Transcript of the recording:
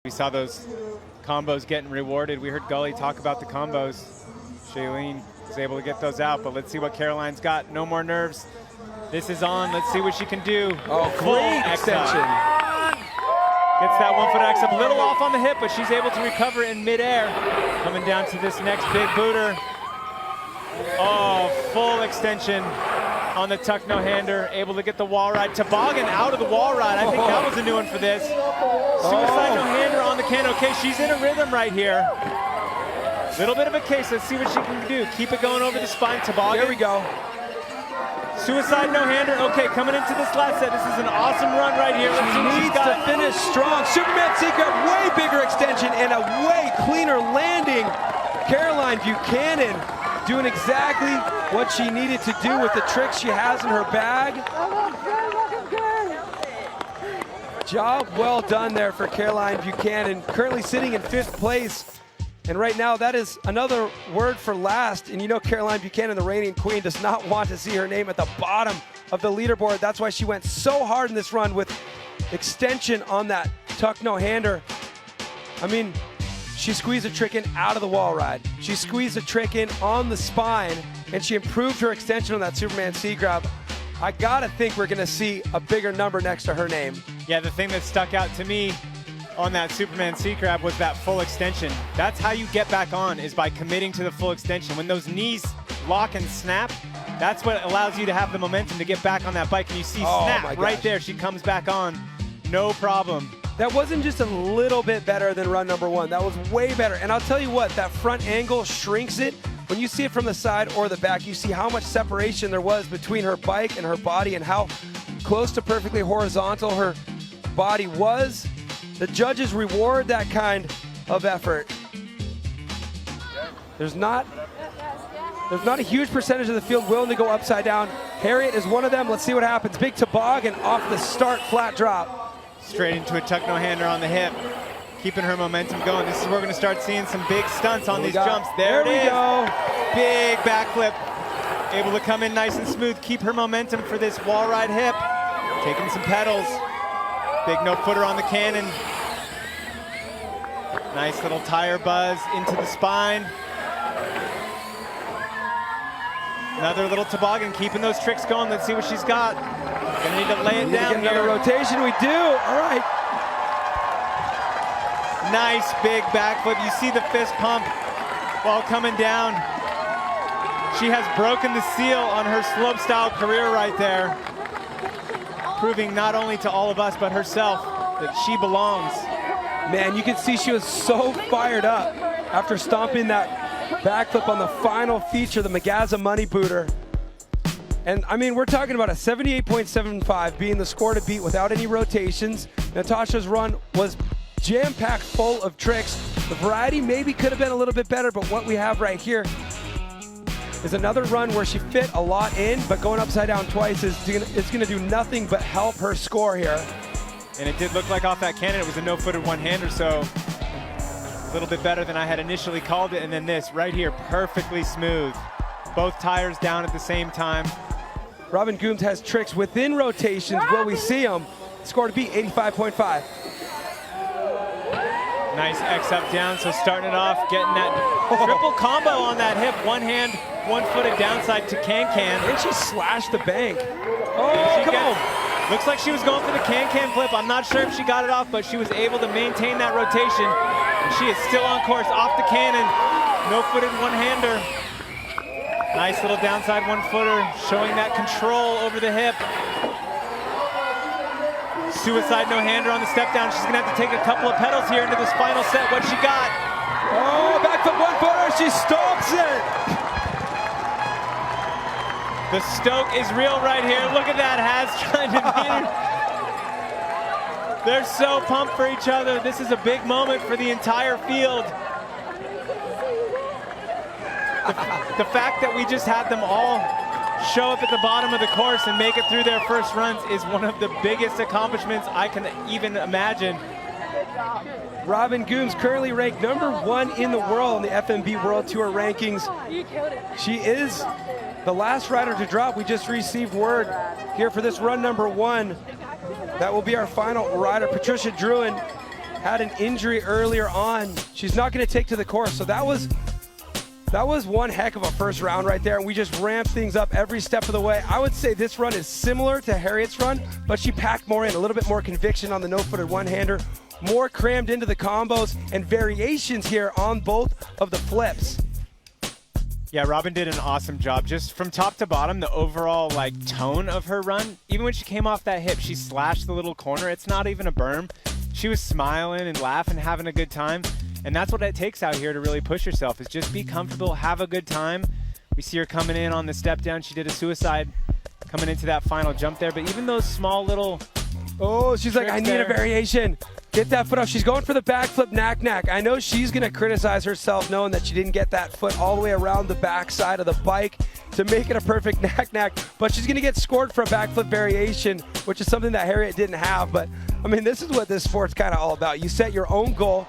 We saw those combos getting rewarded. We heard Gully talk about the combos. Shailene was able to get those out, but let's see what Caroline's got. No more nerves. This is on. Let's see what she can do. Oh, great extension. Gets that 1-foot X up, a little off on the hip, but she's able to recover in midair. Coming down to this next big booter. Oh, full extension on the tuck no-hander, able to get the wall ride. Toboggan out of the wall ride. I think that was a new one for this. Suicide no-hander on the can. Okay, she's in a rhythm right here. Little bit of a case. Let's see what she can do. Keep it going over the spine. Toboggan. There we go. Suicide no-hander. Okay, coming into this last set. This is an awesome run right here. Let's see what she's Needs got. to finish strong. Superman secret, way bigger extension and a way cleaner landing. Caroline Buchanan doing exactly what she needed to do with the tricks she has in her bag. Job well done there for Caroline Buchanan, currently sitting in 5th place. And right now, that is another word for last. And you know Caroline Buchanan, the reigning queen, does not want to see her name at the bottom of the leaderboard. That's why she went so hard in this run with extension on that tuck no-hander. I mean, she squeezed a trick in out of the wall ride. She squeezed a trick in on the spine, and she improved her extension on that Superman C grab. I gotta think we're gonna see a bigger number next to her name. Yeah, the thing that stuck out to me on that Superman C grab was that full extension. That's how you get back on, is by committing to the full extension. When those knees lock and snap, that's what allows you to have the momentum to get back on that bike. And you see snap right there. She comes back on, no problem. That wasn't just a little bit better than run number 1. That was way better. And I'll tell you what, that front angle shrinks it. When you see it from the side or the back, you see how much separation there was between her bike and her body and how close to perfectly horizontal her body was. The judges reward that kind of effort. There's not a huge percentage of the field willing to go upside down. Harriet is one of them. Let's see what happens. Big toboggan off the start, flat drop. Straight into a tuck no-hander on the hip, keeping her momentum going. This is where we're going to start seeing some big stunts on these jumps. There we go. Big backflip. Able to come in nice and smooth, keep her momentum for this wall ride hip. Taking some pedals. Big no-footer on the cannon. Nice little tire buzz into the spine. Another little toboggan, keeping those tricks going. Let's see what she's got. Gonna need to lay it down here. Another rotation, we do. All right. Nice big backflip. You see the fist pump while coming down. She has broken the seal on her slopestyle career right there, proving not only to all of us but herself that she belongs. Man, you can see she was so fired up after stomping that backflip on the final feature, the Magaza Money Booter. And I mean, we're talking about a 78.75 being the score to beat without any rotations. Natasha's run was jam-packed full of tricks. The variety maybe could have been a little bit better, but what we have right here is another run where she fit a lot in, but going upside down twice is gonna do nothing but help her score here. And it did look like off that cannon, it was a no-footed one-hander, so a little bit better than I had initially called it. And then this right here, perfectly smooth. Both tires down at the same time. Robin Gooms has tricks within rotations. Will we see them? Score to beat 85.5. Nice X up down, so starting it off, getting that triple combo on that hip. One hand, one-footed downside to can-can. And she slashed the bank. Oh, come on. Looks like she was going for the can-can flip. I'm not sure if she got it off, but she was able to maintain that rotation. And she is still on course, off the cannon. No-footed one-hander. Nice little downside one-footer, showing that control over the hip. Suicide no-hander on the step down. She's gonna have to take a couple of pedals here into this final set. What she got? Oh, back foot one-footer, she stomps it. The stoke is real right here. Look at that, Has trying to beat her. They're so pumped for each other. This is a big moment for the entire field. The fact that we just had them all show up at the bottom of the course and make it through their first runs is one of the biggest accomplishments I can even imagine. Robin Gooms currently ranked #1 in the world in the FMB World Tour rankings. She is the last rider to drop. We just received word here for this run #1. That will be our final rider. Patricia Druin had an injury earlier on. She's not going to take to the course. So that was one heck of a first round right there. And we just ramped things up every step of the way. I would say this run is similar to Harriet's run, but she packed more in, a little bit more conviction on the no-footed one-hander, more crammed into the combos and variations here on both of the flips. Yeah, Robin did an awesome job. Just from top to bottom, the overall tone of her run, even when she came off that hip, she slashed the little corner. It's not even a berm. She was smiling and laughing, having a good time. And that's what it takes out here to really push yourself, is just be comfortable, have a good time. We see her coming in on the step down. She did a suicide coming into that final jump there. But even those small little she's like, I need a variation. Get that foot off. She's going for the backflip knack-knack. I know she's going to criticize herself knowing that she didn't get that foot all the way around the backside of the bike to make it a perfect knack-knack. But she's going to get scored for a backflip variation, which is something that Harriet didn't have. But, I mean, this is what this sport's kind of all about. You set your own goal,